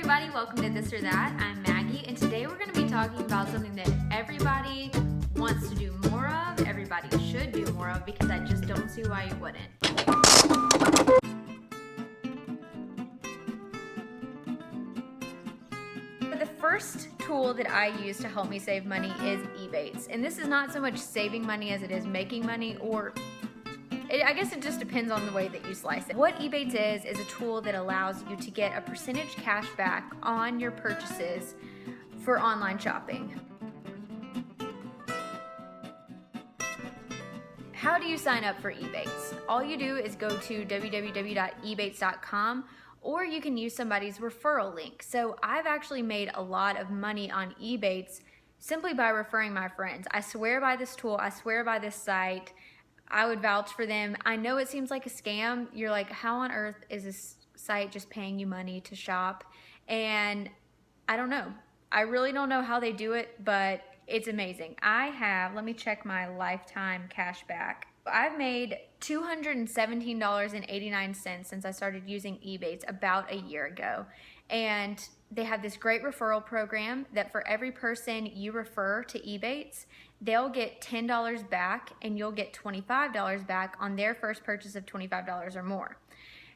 everybody, welcome to This or That. I'm Maggie, and today we're going to be talking about something that everybody wants to do more of, everybody should do more of, because I just don't see why you wouldn't. The first tool that I use to help me save money is EBATES, and this is not so much saving money as it is making money, or I guess it just depends on the way that you slice it. What EBATES is a tool that allows you to get a percentage cash back on your purchases for online shopping. How do you sign up for EBATES? All you do is go to www.ebates.com, or you can use somebody's referral link. So I've actually made a lot of money on EBATES simply by referring my friends. I swear by this tool, I swear by this site. I would vouch for them. I know it seems like a scam. You're like, how on earth is this site just paying you money to shop? And I don't know. I really don't know how they do it, but it's amazing. Let me check my lifetime cash back. I've made $217.89 since I started using EBATES about a year ago. And they have this great referral program that for every person you refer to EBATES, they'll get $10 back and you'll get $25 back on their first purchase of $25 or more.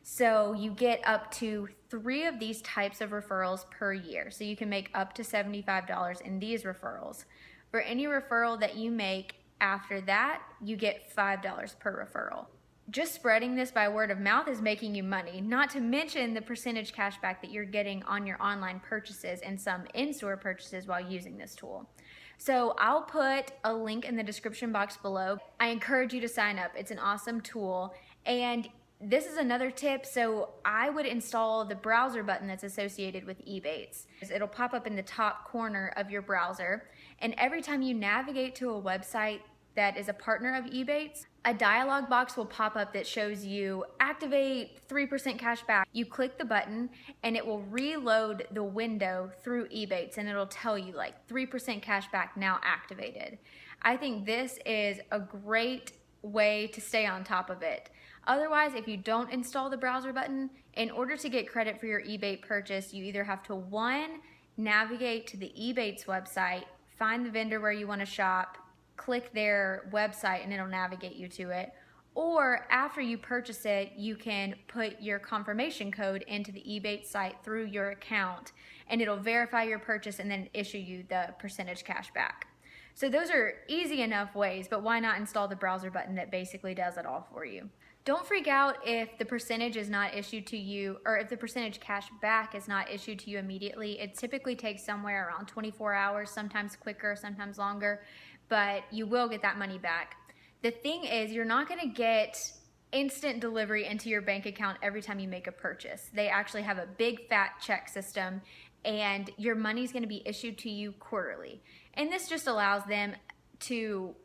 So you get up to 3 of these types of referrals per year. So you can make up to $75 in these referrals. For any referral that you make after that, you get $5 per referral. Just spreading this by word of mouth is making you money, not to mention the percentage cash back that you're getting on your online purchases and some in-store purchases while using this tool. So I'll put a link in the description box below. I encourage you to sign up. It's an awesome tool. And this is another tip. So I would install the browser button that's associated with EBATES. It'll pop up in the top corner of your browser. And every time you navigate to a website that is a partner of EBATES, a dialog box will pop up that shows you activate 3% cash back. You click the button and it will reload the window through EBATES, and it'll tell you like 3% cash back now activated. I think this is a great way to stay on top of it. Otherwise, if you don't install the browser button, in order to get credit for your eBate purchase, you either have to 1, navigate to the EBATES website, find the vendor where you want to shop, click their website and it'll navigate you to it. Or after you purchase it, you can put your confirmation code into the EBATES site through your account and it'll verify your purchase and then issue you the percentage cash back. So those are easy enough ways, but why not install the browser button that basically does it all for you? Don't freak out if the percentage is not issued to you, or if the percentage cash back is not issued to you immediately. It typically takes somewhere around 24 hours, sometimes quicker, sometimes longer, but you will get that money back. The thing is, you're not gonna get instant delivery into your bank account every time you make a purchase. They actually have a big fat check system and your money's gonna be issued to you quarterly. And this just allows them to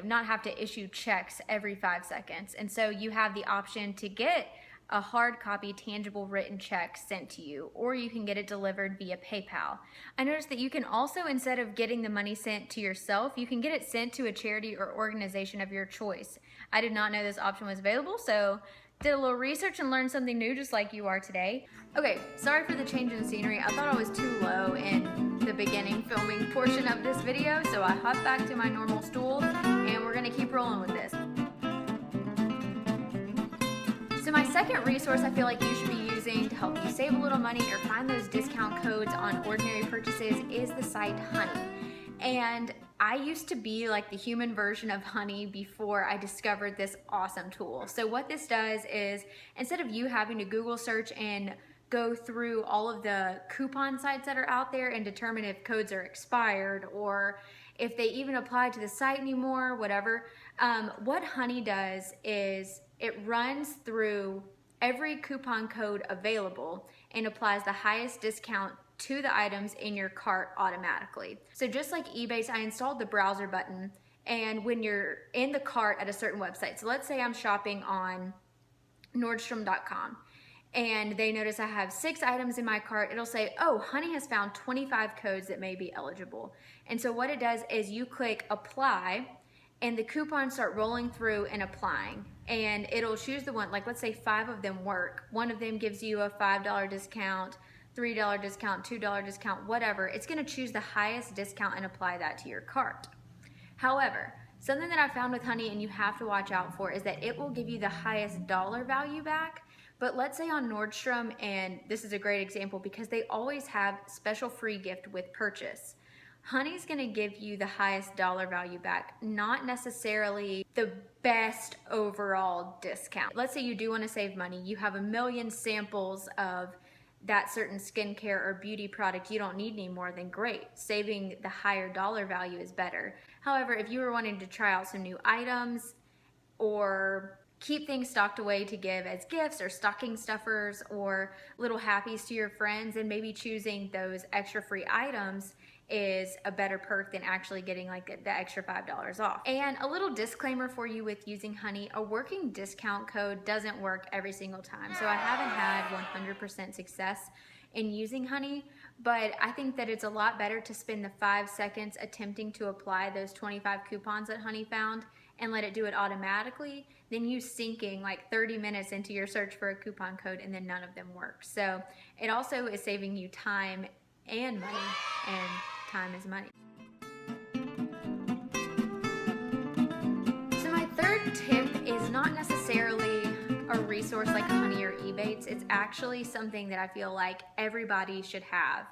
not have to issue checks every 5 seconds. And so you have the option to get a hard copy, tangible written check sent to you, or you can get it delivered via PayPal. I noticed that you can also, instead of getting the money sent to yourself, you can get it sent to a charity or organization of your choice. I did not know this option was available, so did a little research and learned something new just like you are today. Okay, sorry for the change in scenery. I thought I was too low in the beginning filming portion of this video, so I hopped back to my normal stool and we're gonna keep rolling with this. So my second resource I feel like you should be using to help you save a little money or find those discount codes on ordinary purchases is the site Honey. And I used to be like the human version of Honey before I discovered this awesome tool. So what this does is, instead of you having to Google search and go through all of the coupon sites that are out there and determine if codes are expired or if they even apply to the site anymore, whatever, what Honey does is it runs through every coupon code available and applies the highest discount to the items in your cart automatically. So just like EBATES, I installed the browser button, and when you're in the cart at a certain website, so let's say I'm shopping on Nordstrom.com and they notice I have 6 items in my cart, it'll say, oh, Honey has found 25 codes that may be eligible. And so what it does is you click apply and the coupons start rolling through and applying, and it'll choose the one, like let's say 5 of them work. One of them gives you a $5 discount, $3 discount, $2 discount, whatever, it's gonna choose the highest discount and apply that to your cart. However, something that I found with Honey and you have to watch out for is that it will give you the highest dollar value back. But let's say on Nordstrom, and this is a great example because they always have special free gift with purchase. Honey's gonna give you the highest dollar value back, not necessarily the best overall discount. Let's say you do wanna save money, you have a million samples of that certain skincare or beauty product you don't need anymore, then great. Saving the higher dollar value is better. However, if you were wanting to try out some new items or keep things stocked away to give as gifts or stocking stuffers or little happies to your friends, and maybe choosing those extra free items is a better perk than actually getting like the extra $5 off. And a little disclaimer for you with using Honey, a working discount code doesn't work every single time. So I haven't had 100% success in using Honey, but I think that it's a lot better to spend the 5 seconds attempting to apply those 25 coupons that Honey found and let it do it automatically than you sinking like 30 minutes into your search for a coupon code and then none of them work. So it also is saving you time and money, and time is money. So my third tip is not necessarily a resource like Honey or EBATES. It's actually something that I feel like everybody should have,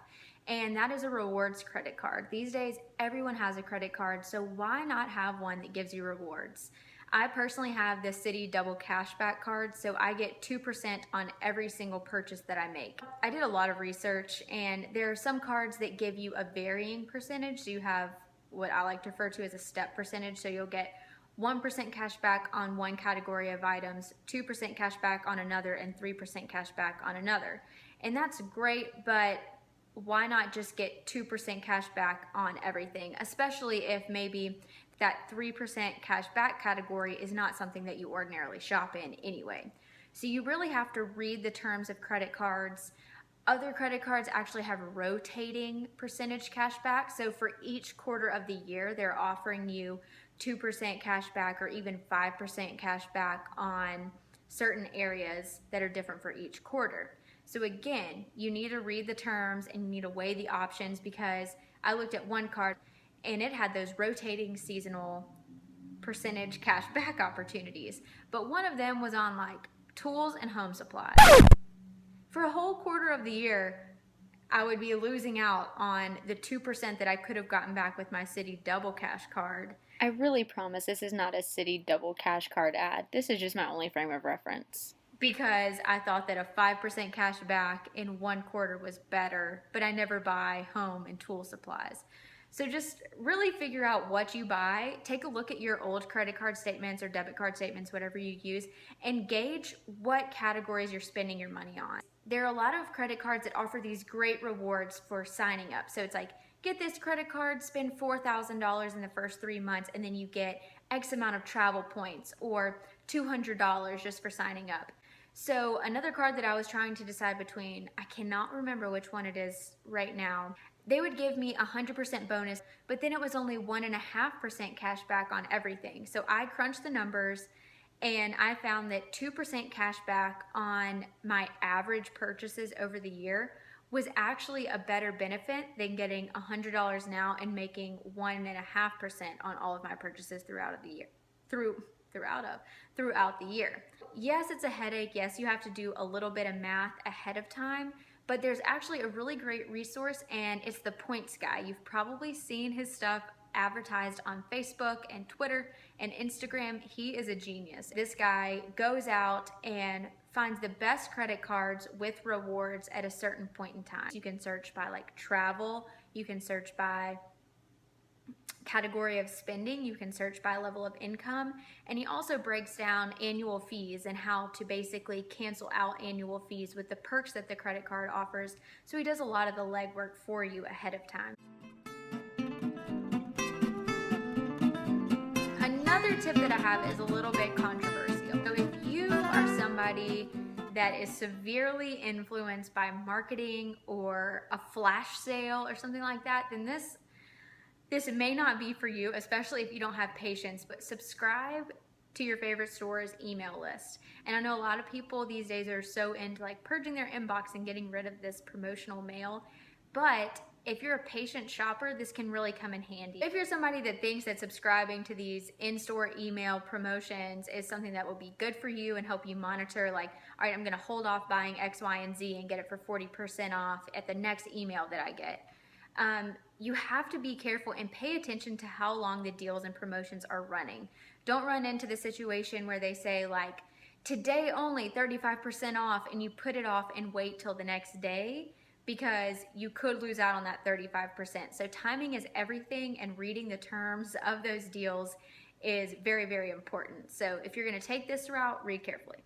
and that is a rewards credit card. These days, everyone has a credit card, so why not have one that gives you rewards? I personally have the Citi Double Cashback card, so I get 2% on every single purchase that I make. I did a lot of research, and there are some cards that give you a varying percentage. So you have what I like to refer to as a step percentage, so you'll get 1% cash back on one category of items, 2% cash back on another, and 3% cash back on another. And that's great, but why not just get 2% cash back on everything, especially if maybe that 3% cash back category is not something that you ordinarily shop in anyway. So you really have to read the terms of credit cards. Other credit cards actually have rotating percentage cash back. So for each quarter of the year, they're offering you 2% cash back or even 5% cash back on certain areas that are different for each quarter. So again, you need to read the terms and you need to weigh the options, because I looked at one card and it had those rotating seasonal percentage cash back opportunities. But one of them was on like tools and home supplies. For a whole quarter of the year, I would be losing out on the 2% that I could have gotten back with my Citi Double Cash card. I really promise this is not a Citi Double Cash card ad. This is just my only frame of reference. Because I thought that a 5% cash back in one quarter was better, but I never buy home and tool supplies. So just really figure out what you buy. Take a look at your old credit card statements or debit card statements, whatever you use, and gauge what categories you're spending your money on. There are a lot of credit cards that offer these great rewards for signing up. So it's like, get this credit card, spend $4,000 in the first 3 months, and then you get X amount of travel points or $200 just for signing up. So another card that I was trying to decide between, I cannot remember which one it is right now. They would give me 100% bonus, but then it was only 1.5% cash back on everything. So I crunched the numbers and I found that 2% cash back on my average purchases over the year was actually a better benefit than getting $100 now and making 1.5% on all of my purchases throughout the year. Throughout the year. Yes, it's a headache. Yes, you have to do a little bit of math ahead of time, but there's actually a really great resource, and it's the Points Guy. You've probably seen his stuff advertised on Facebook and Twitter and Instagram. He is a genius. This guy goes out and finds the best credit cards with rewards at a certain point in time. You can search by like travel, you can search by category of spending, you can search by level of income, and he also breaks down annual fees and how to basically cancel out annual fees with the perks that the credit card offers. So he does a lot of the legwork for you ahead of time. Another tip that I have is a little bit controversial. So if you are somebody that is severely influenced by marketing or a flash sale or something like that, then this may not be for you, especially if you don't have patience. But subscribe to your favorite store's email list. And I know a lot of people these days are so into like purging their inbox and getting rid of this promotional mail, but if you're a patient shopper, this can really come in handy. If you're somebody that thinks that subscribing to these in-store email promotions is something that will be good for you and help you monitor, like, all right, I'm gonna hold off buying X, Y, and Z and get it for 40% off at the next email that I get. You have to be careful and pay attention to how long the deals and promotions are running. Don't run into the situation where they say like, today only 35% off, and you put it off and wait till the next day, because you could lose out on that 35%. So timing is everything, and reading the terms of those deals is very, very important. So if you're gonna take this route, read carefully.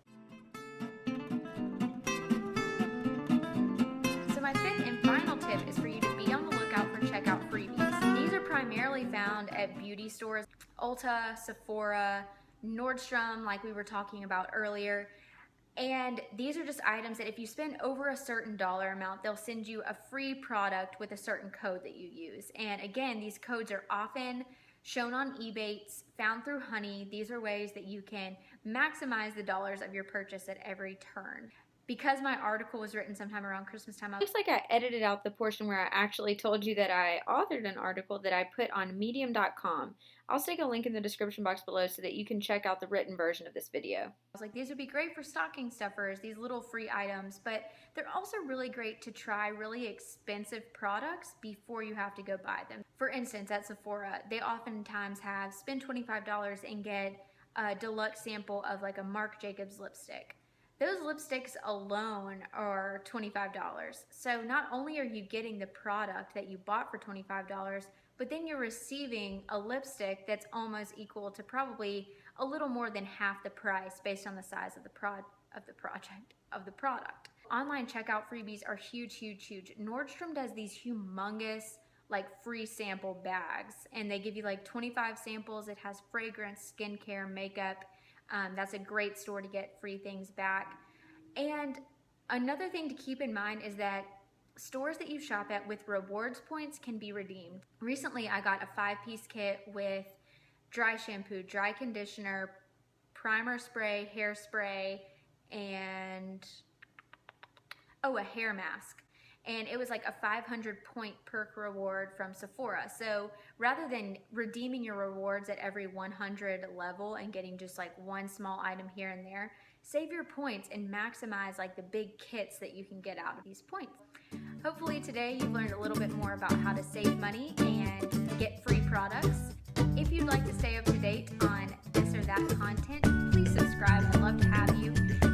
So my fifth and final tip is for you to be on the lookout for checkout freebies. These are primarily found at beauty stores, Ulta, Sephora, Nordstrom, like we were talking about earlier. And these are just items that if you spend over a certain dollar amount, they'll send you a free product with a certain code that you use. And again, these codes are often shown on EBATES, found through Honey. These are ways that you can maximize the dollars of your purchase at every turn. Because my article was written sometime around Christmas time, Looks like I edited out the portion where I actually told you that I authored an article that I put on medium.com. I'll stick a link in the description box below so that you can check out the written version of this video. I was like, these would be great for stocking stuffers, these little free items, but they're also really great to try really expensive products before you have to go buy them. For instance, at Sephora, they oftentimes have spend $25 and get a deluxe sample of like a Marc Jacobs lipstick. Those lipsticks alone are $25. So not only are you getting the product that you bought for $25, but then you're receiving a lipstick that's almost equal to probably a little more than half the price based on the size of the product. Online checkout freebies are huge, huge, huge. Nordstrom does these humongous like free sample bags, and they give you like 25 samples. It has fragrance, skincare, makeup. That's a great store to get free things back. And another thing to keep in mind is that stores that you shop at with rewards points can be redeemed. Recently, I got a 5-piece kit with dry shampoo, dry conditioner, primer spray, hairspray, and a hair mask. And it was like a 500 point perk reward from Sephora. So rather than redeeming your rewards at every 100 level and getting just like one small item here and there, save your points and maximize like the big kits that you can get out of these points. Hopefully today you've learned a little bit more about how to save money and get free products. If you'd like to stay up to date on this or that content, please subscribe. I'd love to have you.